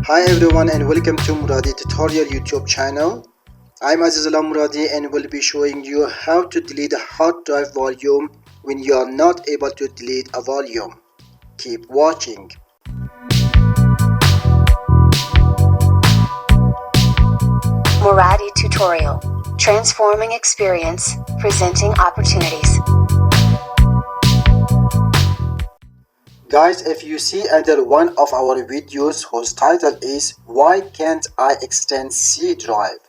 Hi everyone and welcome to Muradi tutorial YouTube channel. I'm Azizullah Muradi and will be showing you how to delete a hard drive volume when you are not able to delete a volume. Keep watching. Muradi tutorial. Transforming experience, presenting opportunities. Guys, if you see under one of our videos whose title is "Why Can't I Extend C Drive?"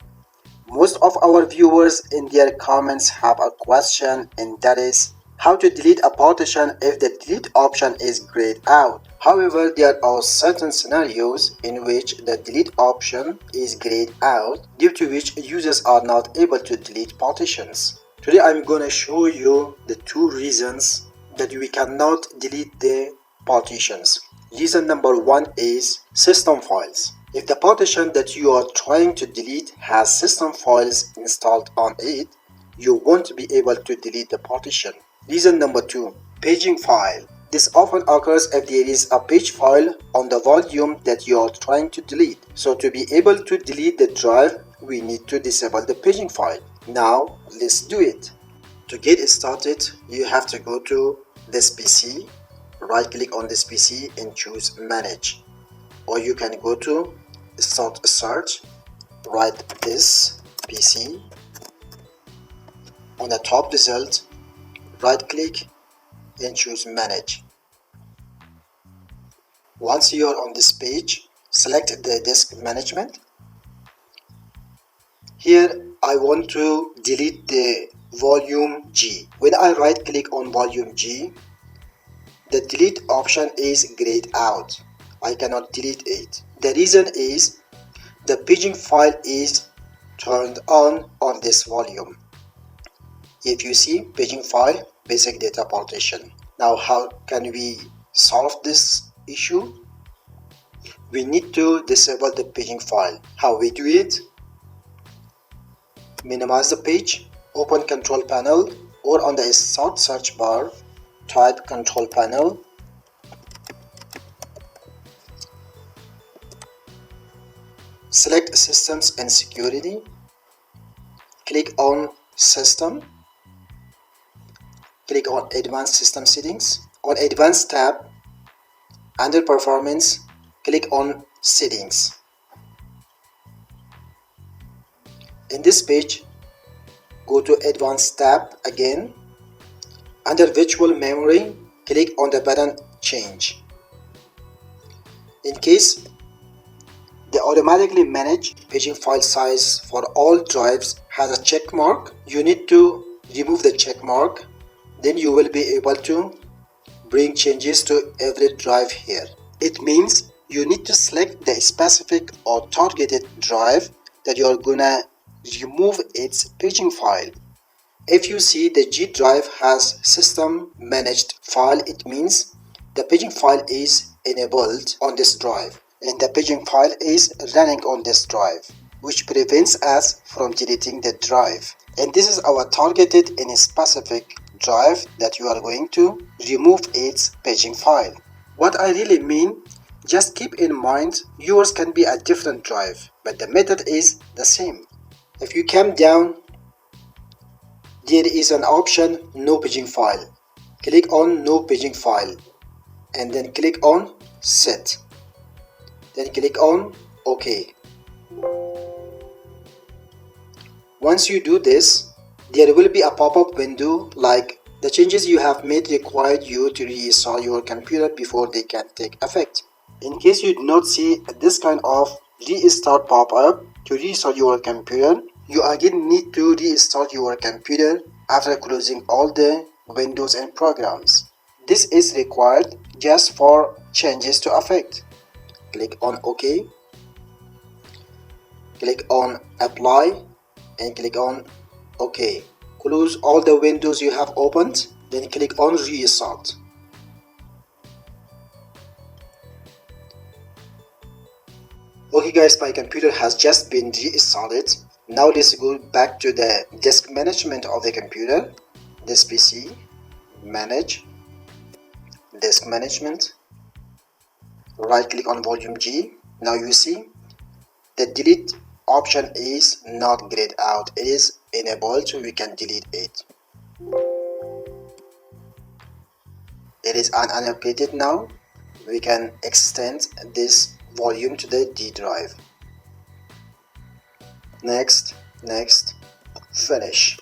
Most of our viewers in their comments have a question, and that is how to delete a partition if the delete option is grayed out. However, there are certain scenarios in which the delete option is grayed out, due to which users are not able to delete partitions. Today I'm gonna show you the two reasons that we cannot delete the partitions. Reason number one is system files. If the partition that you are trying to delete has system files installed on it, you won't be able to delete the partition. Reason number two, paging file. This often occurs if there is a page file on the volume that you are trying to delete. So to be able to delete the drive, we need to disable the paging file. Now let's do it. To get started, you have to go to this PC, right click on this PC and choose manage, or you can go to start a search, write this PC, on the top result right click and choose manage. Once you are on this page, select the disk management. Here I want to delete the volume G. When I right click on volume G, the delete option is grayed out. I cannot delete it. The reason is the paging file is turned on this volume. If you see paging file, basic data partition. Now how can we solve this issue? We need to disable the paging file. How we do it? Minimize the page, open control panel, or on the start search bar type control panel. Select systems and security. Click on system. Click on advanced system settings. On advanced tab, under performance, click on settings. In this page, go to advanced tab again. Under virtual memory, click on the button change. In case the automatically manage paging file size for all drives has a check mark, you need to remove the check mark. Then you will be able to bring changes to every drive here. It means you need to select the specific or targeted drive that you are gonna remove its paging file. If you see the G drive has system managed file, it means the paging file is enabled on this drive and the paging file is running on this drive, which prevents us from deleting the drive. And this is our targeted and specific drive that you are going to remove its paging file. What I really mean, just keep in mind yours can be a different drive, but the method is the same. If you come down, there is an option no paging file. Click on no paging file and then click on set. Then click on OK. Once you do this, there will be a pop-up window like the changes you have made required you to reinstall your computer before they can take effect. In case you do not see this kind of restart pop-up to restart your computer, you again need to restart your computer after closing all the windows and programs. This is required just for changes to effect. Click on OK. Click on apply and click on OK. Close all the windows you have opened, then click on restart. Okay guys, my computer has just been restarted. Now let's go back to the disk management of the computer. This PC, manage, disk management, right click on volume G, Now you see the delete option is not grayed out, it is enabled, so we can delete it. It is unallocated now. We can extend this volume to the D drive. Next, finish.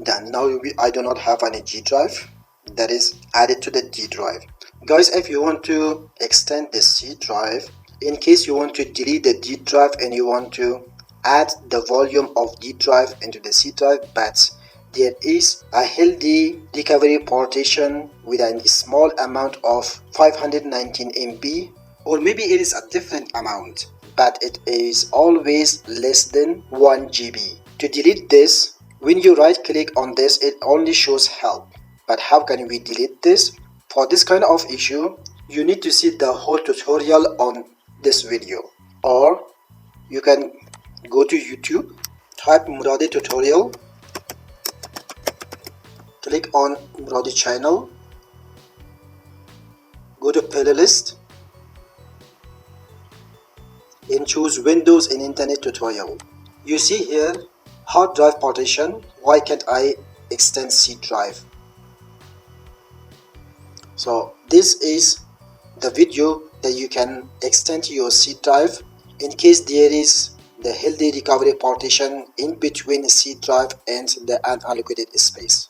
Done. Now I do not have any G drive that is added to the D drive. Guys, if you want to extend the C drive, in case you want to delete the D drive and you want to add the volume of D drive into the C drive, but there is a healthy recovery partition with a small amount of 519 MB, or maybe it is a different amount, but it is always less than 1 GB. To delete this, when you right click on this, it only shows help. But how can we delete this? For this kind of issue, you need to see the whole tutorial on this video, or you can go to YouTube, type Muradi tutorial, click on Muradi channel, go to playlist and choose Windows and Internet tutorial. You see here hard drive partition. Why can't I extend C drive? So this is the video that you can extend your C drive in case there is the healthy recovery partition in between C drive and the unallocated space.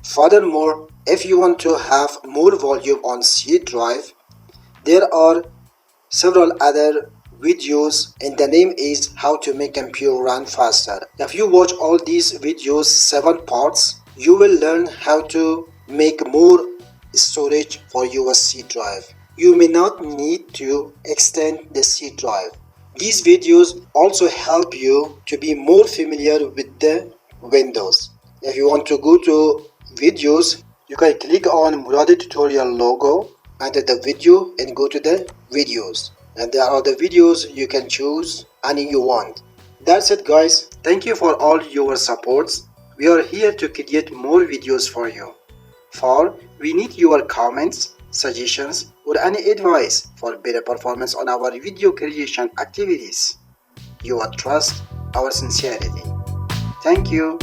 Furthermore, if you want to have more volume on C drive, there are several other videos and the name is how to make computer run faster. If you watch all these videos, 7 parts, you will learn how to make more storage for your C drive. You may not need to extend the C drive. These videos also help you to be more familiar with the Windows. If you want to go to videos, you can click on Muradi tutorial logo under the video and go to the videos, and there are the videos you can choose any you want. That's it guys, thank you for all your supports. We are here to create more videos for you, for we need your comments, suggestions or any advice for better performance on our video creation activities. Your trust, our sincerity. Thank you.